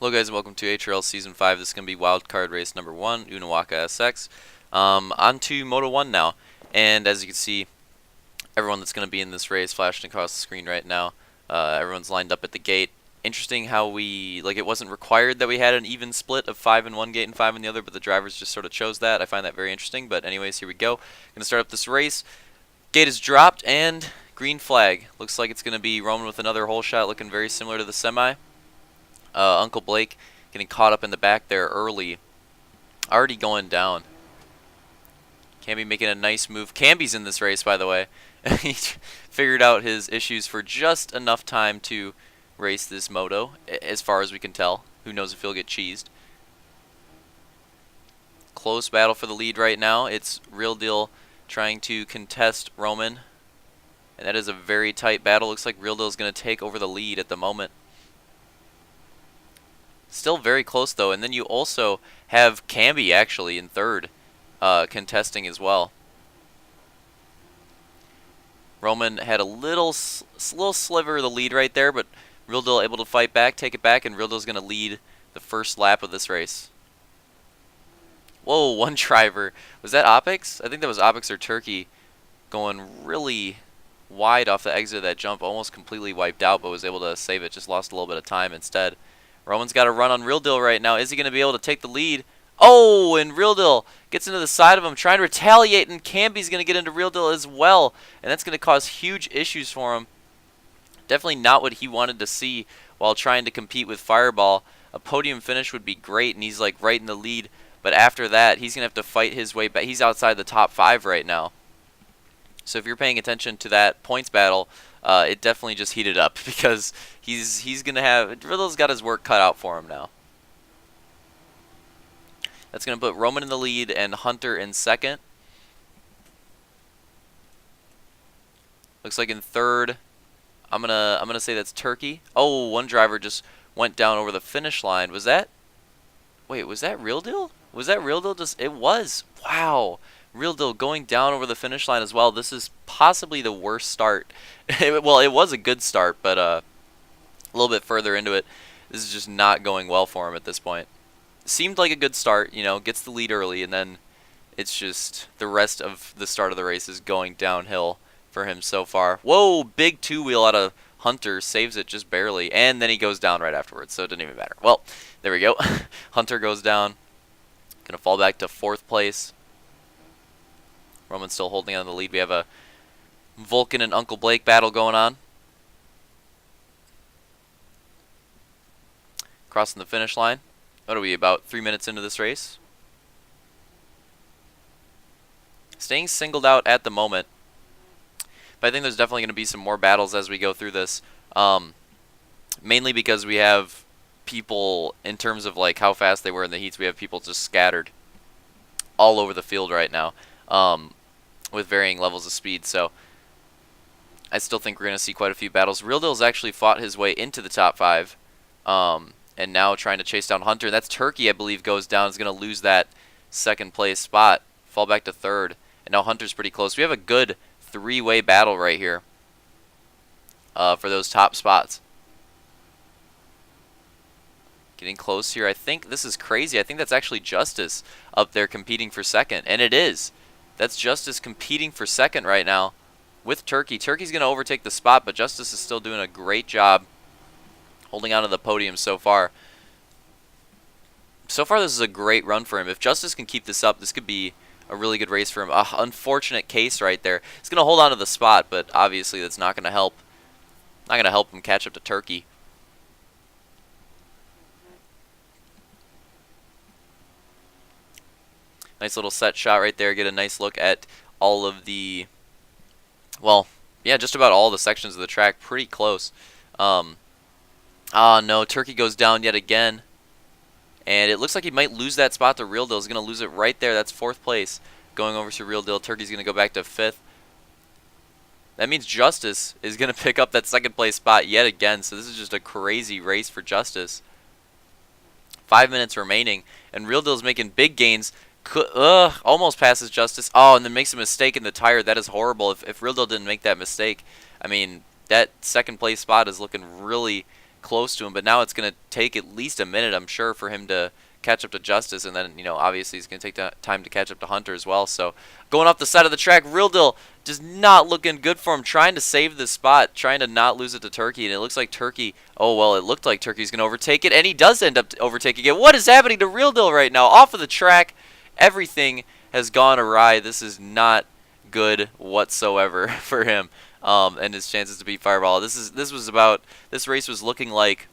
Hello guys and welcome to HRL Season 5. This is going to be wildcard race number 1, Unuwaka SX. On to Moto 1 now. And as you can see, everyone that's going to be in this race flashing across the screen right now. Everyone's lined up at the gate. Interesting how it wasn't required that we had an even split of 5 in one gate and 5 in the other, but the drivers just sort of chose that. I find that very interesting, but anyways, here we go. Going to start up this race. Gate is dropped and green flag. Looks like it's going to be Roman with another hole shot looking very similar to the semi. Uncle Blake getting caught up in the back there early. Already going down. Camby making a nice move. Camby's in this race, by the way. He figured out his issues for just enough time to race this moto, as far as we can tell. Who knows if he'll get cheesed. Close battle for the lead right now. It's Real Deal trying to contest Roman. And that is a very tight battle. Looks like Real Deal is going to take over the lead at the moment. Still very close though, and then you also have Camby actually in third, contesting as well. Roman had a little sliver of the lead right there, but Real Deal able to fight back, take it back, and Real Deal's going to lead the first lap of this race. Whoa, one driver. Was that Opix? I think that was Opix or Turkey going really wide off the exit of that jump, almost completely wiped out, but was able to save it, just lost a little bit of time instead. Roman's got a run on Real Deal right now. Is he going to be able to take the lead? Oh, and Real Deal gets into the side of him, trying to retaliate, and Camby's going to get into Real Deal as well. And that's going to cause huge issues for him. Definitely not what he wanted to see while trying to compete with Fireball. A podium finish would be great, and he's like right in the lead. But after that, he's going to have to fight his way back. He's outside the top 5 right now. So if you're paying attention to that points battle, it definitely just heated up because he's gonna have Riddle's got his work cut out for him now. That's gonna put Roman in the lead and Hunter in second. Looks like in third, I'm gonna say that's Turkey. Oh, one driver just went down over the finish line. Was that? Wait, was that Real Deal? Was that Real Deal? It was. Wow. Real Deal going down over the finish line as well. This is possibly the worst start. Well, it was a good start, but a little bit further into it, this is just not going well for him at this point. Seemed like a good start, you know, gets the lead early, and then it's just the rest of the start of the race is going downhill for him so far. Whoa, big two-wheel out of Hunter, saves it just barely, and then he goes down right afterwards, so it didn't even matter. Well, there we go. Hunter goes down. Gonna fall back to 4th place. Roman's still holding on to the lead. We have a Vulcan and Uncle Blake battle going on. Crossing the finish line. What are we, about 3 minutes into this race? Staying singled out at the moment. But I think there's definitely going to be some more battles as we go through this. Mainly because we have people, in terms of like how fast they were in the heats, we have people just scattered all over the field right now. With varying levels of speed, so I still think we're going to see quite a few battles. Real Deal's actually fought his way into the top 5, and now trying to chase down Hunter. That's Turkey, I believe, goes down. Is going to lose that 2nd place spot, fall back to 3rd, and now Hunter's pretty close. We have a good 3-way battle right here for those top spots. Getting close here. I think this is crazy. I think that's actually Justice up there competing for 2nd, and it is. That's Justice competing for 2nd right now with Turkey. Turkey's going to overtake the spot, but Justice is still doing a great job holding on to the podium so far. So far, this is a great run for him. If Justice can keep this up, this could be a really good race for him. Unfortunate case right there. He's going to hold on to the spot, but obviously that's not going to help. Not going to help him catch up to Turkey. Nice little set shot right there. Get a nice look at all of the, well, yeah, just about all the sections of the track. Pretty close. No, Turkey goes down yet again. And it looks like he might lose that spot to Real Deal. He's going to lose it right there. That's 4th place. Going over to Real Deal. Turkey's going to go back to 5th. That means Justice is going to pick up that 2nd place spot yet again. So this is just a crazy race for Justice. 5 minutes remaining. And Real Deal's making big gains. Almost passes Justice. Oh, and then makes a mistake in the tire. That is horrible. If Real Deal didn't make that mistake, I mean, that 2nd place spot is looking really close to him, but now it's going to take at least a minute, I'm sure, for him to catch up to Justice, and then, obviously he's going to take time to catch up to Hunter as well. So going off the side of the track, Real Deal just not looking good for him, trying to save the spot, trying to not lose it to Turkey, and it looks like Turkey, oh, well, it looked like Turkey's going to overtake it, and he does end up overtaking it. What is happening to Real Deal right now? Off of the track, everything has gone awry. This is not good whatsoever for him, and his chances to beat Fireball. This race was looking like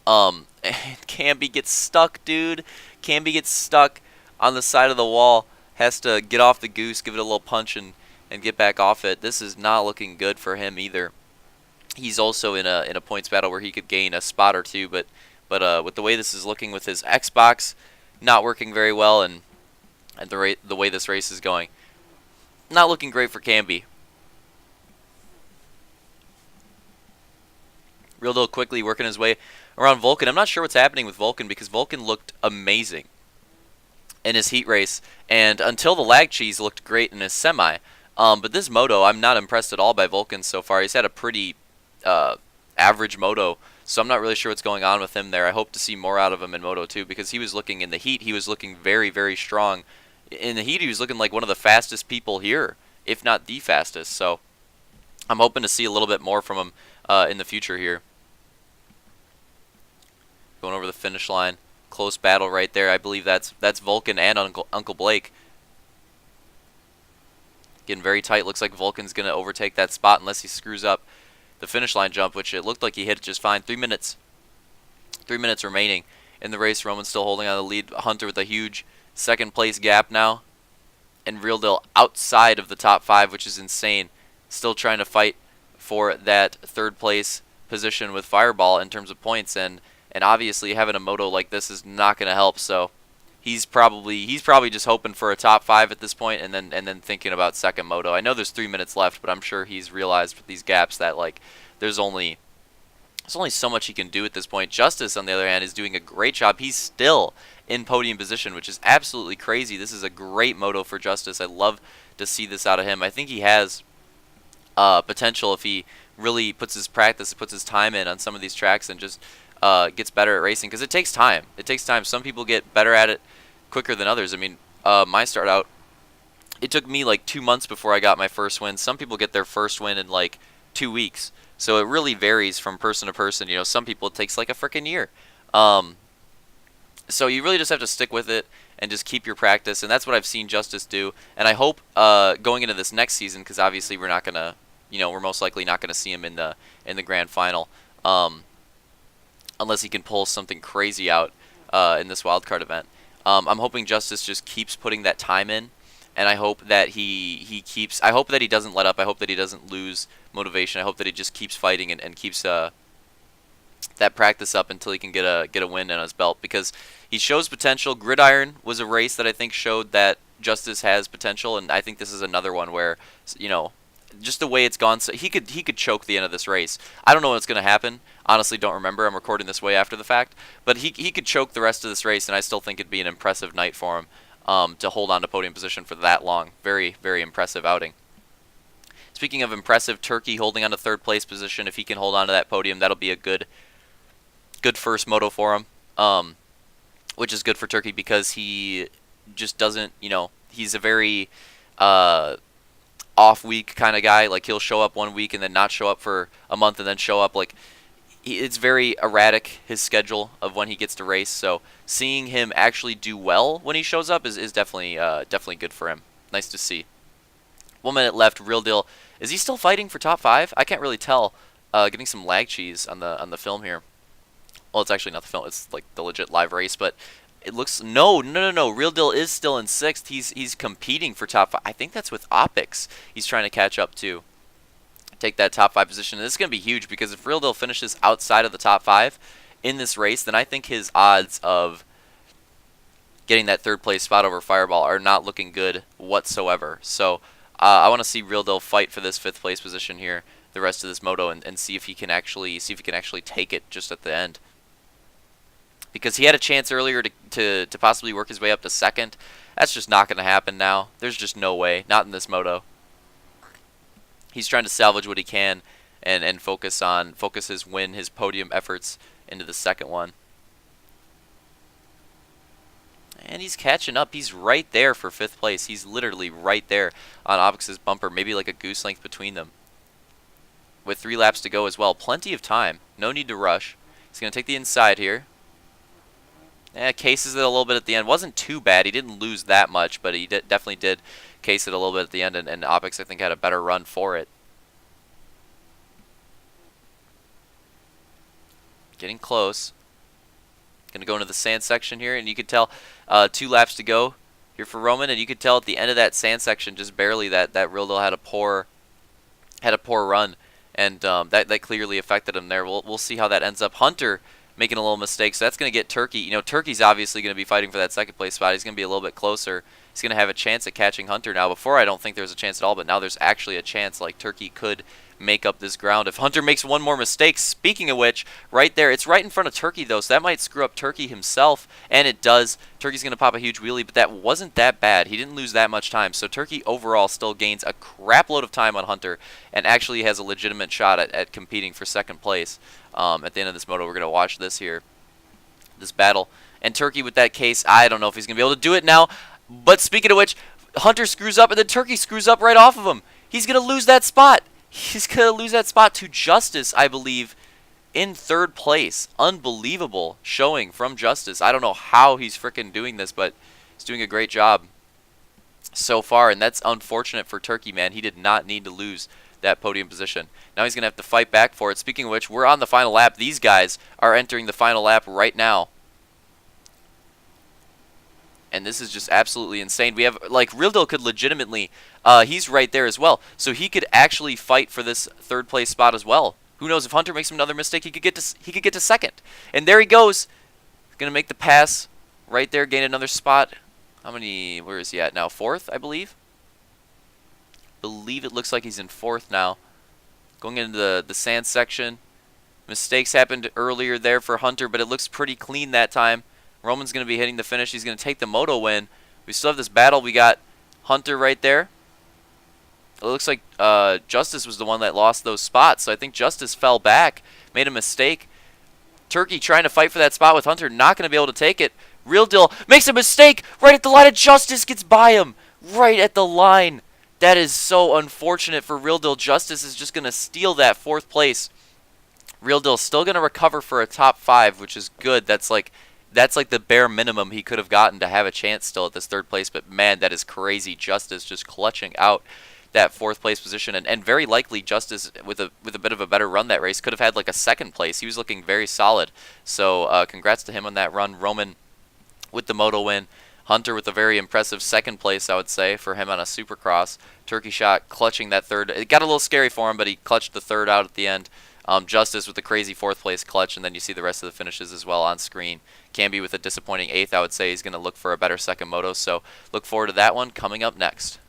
Camby gets stuck, dude. Camby gets stuck on the side of the wall. Has to get off the goose, give it a little punch, and get back off it. This is not looking good for him either. He's also in a points battle where he could gain a spot or two, but with the way this is looking with his Xbox not working very well, and the way this race is going, not looking great for Camby. Real Deal quickly working his way around Vulcan. I'm not sure what's happening with Vulcan, because Vulcan looked amazing in his heat race, and until the lag cheese looked great in his semi. But this moto, I'm not impressed at all by Vulcan so far. He's had a pretty average moto, so I'm not really sure what's going on with him there. I hope to see more out of him in Moto 2, because he was looking in the heat, he was looking very, very strong. In the heat, he was looking like one of the fastest people here, if not the fastest. So I'm hoping to see a little bit more from him in the future here. Going over the finish line. Close battle right there. I believe that's Vulcan and Uncle Blake. Getting very tight. Looks like Vulcan's going to overtake that spot unless he screws up the finish line jump, which it looked like he hit just fine. 3 minutes. 3 minutes remaining in the race. Roman still holding on the lead. Hunter with a huge second place gap now. And Real Deal outside of the top 5, which is insane. Still trying to fight for that third place position with Fireball in terms of points, and obviously having a moto like this is not going to help. So he's probably just hoping for a top 5 at this point, and then thinking about second moto. I know there's 3 minutes left, but I'm sure he's realized with these gaps that there's only so much he can do at this point. Justice, on the other hand, is doing a great job. He's still in podium position, which is absolutely crazy. This is a great moto for Justice. I love to see this out of him. I think he has potential if he really puts his practice, puts his time in on some of these tracks, and just gets better at racing, because it takes time. It takes time. Some people get better at it quicker than others. I mean, my start out, it took me like 2 months before I got my first win. Some people get their first win in like 2 weeks. So it really varies from person to person. Some people it takes like a freaking year. So you really just have to stick with it and just keep your practice, and that's what I've seen Justice do. And I hope going into this next season, because obviously we're not gonna, we're most likely not gonna see him in the grand final, unless he can pull something crazy out in this wildcard event. I'm hoping Justice just keeps putting that time in, and I hope that he keeps. I hope that he doesn't let up. I hope that he doesn't lose motivation. I hope that he just keeps fighting and keeps that practice up until he can get a win on his belt, because he shows potential. Gridiron was a race that I think showed that Justice has potential, and I think this is another one where, just the way it's gone, so he could choke the end of this race. I don't know what's going to happen. Honestly, don't remember. I'm recording this way after the fact, but he could choke the rest of this race, and I still think it'd be an impressive night for him to hold on to podium position for that long. Very, very impressive outing. Speaking of impressive, Turkey holding on to third place position. If he can hold on to that podium, that'll be a good first moto for him, which is good for Turkey, because he just doesn't, he's a very off week kind of guy. Like, he'll show up 1 week and then not show up for a month and then show up. Like, it's very erratic, his schedule of when he gets to race. So seeing him actually do well when he shows up is definitely good for him. Nice to see. 1 minute left. Real Deal, is he still fighting for top 5? I can't really tell. Getting some lag cheese on the film here. Well, it's actually not the film. It's like the legit live race, but it looks no. Real Deal is still in 6th. He's competing for top 5. I think that's with Opix. He's trying to catch up to take that top 5 position. And this is going to be huge, because if Real Deal finishes outside of the top 5 in this race, then I think his odds of getting that third place spot over Fireball are not looking good whatsoever. So I want to see Real Deal fight for this 5th place position here the rest of this moto, and see if he can actually take it just at the end. Because he had a chance earlier to possibly work his way up to 2nd. That's just not going to happen now. There's just no way. Not in this moto. He's trying to salvage what he can and focus his podium efforts into the second one. And he's catching up. He's right there for 5th place. He's literally right there on Obix's bumper, maybe like a goose length between them. With 3 laps to go as well. Plenty of time. No need to rush. He's going to take the inside here. Cases it a little bit at the end. Wasn't too bad. He didn't lose that much, but he definitely did case it a little bit at the end, and Obix, I think, had a better run for it. Getting close. Going to go into the sand section here, and you could tell 2 laps to go here for Roman, and you could tell at the end of that sand section just barely that Rildal had a poor run, and that clearly affected him there. We'll see how that ends up. Hunter making a little mistake, so that's going to get Turkey. You know, Turkey's obviously going to be fighting for that 2nd place spot. He's going to be a little bit closer. He's going to have a chance at catching Hunter now. Before, I don't think there was a chance at all, but now there's actually a chance. Like, Turkey could make up this ground if Hunter makes one more mistake. Speaking of which, right there, it's right in front of Turkey, though, so that might screw up Turkey himself, and it does. Turkey's going to pop a huge wheelie, but that wasn't that bad. He didn't lose that much time, so Turkey overall still gains a crap load of time on Hunter and actually has a legitimate shot at competing for 2nd place. At the end of this moto, we're going to watch this here. This battle. And Turkey with that case, I don't know if he's going to be able to do it now. But speaking of which, Hunter screws up and then Turkey screws up right off of him. He's going to lose that spot. He's going to lose that spot to Justice, I believe, in 3rd place. Unbelievable showing from Justice. I don't know how he's freaking doing this, but he's doing a great job so far. And that's unfortunate for Turkey, man. He did not need to lose that podium position. Now he's going to have to fight back for it. Speaking of which, we're on the final lap. These guys are entering the final lap right now. And this is just absolutely insane. We have, like, Rildal could legitimately, he's right there as well. So he could actually fight for this 3rd place spot as well. Who knows, if Hunter makes another mistake, he could get to 2nd. And there he goes. He's going to make the pass right there, gain another spot. Where is he at now? 4th, I believe. It looks like he's in 4th now. Going into the sand section. Mistakes happened earlier there for Hunter, but it looks pretty clean that time. Roman's going to be hitting the finish. He's going to take the moto win. We still have this battle. We got Hunter right there. It looks like Justice was the one that lost those spots, so I think Justice fell back, made a mistake. Turkey trying to fight for that spot with Hunter, not going to be able to take it. Rildal makes a mistake right at the line, and Justice gets by him right at the line. That is so unfortunate for Rildal. Justice is just going to steal that 4th place. Rildal still going to recover for a top 5, which is good. That's like the bare minimum he could have gotten to have a chance still at this 3rd place. But man, that is crazy. Justice just clutching out that 4th place position, and very likely Justice with a bit of a better run that race could have had like a 2nd place. He was looking very solid. So congrats to him on that run. Roman with the moto win. Hunter with a very impressive 2nd place, I would say, for him on a Supercross. Turkey shot clutching that 3rd. It got a little scary for him, but he clutched the 3rd out at the end. Justice with a crazy 4th place clutch, and then you see the rest of the finishes as well on screen. Camby with a disappointing 8th, I would say. He's going to look for a better 2nd moto, so look forward to that one coming up next.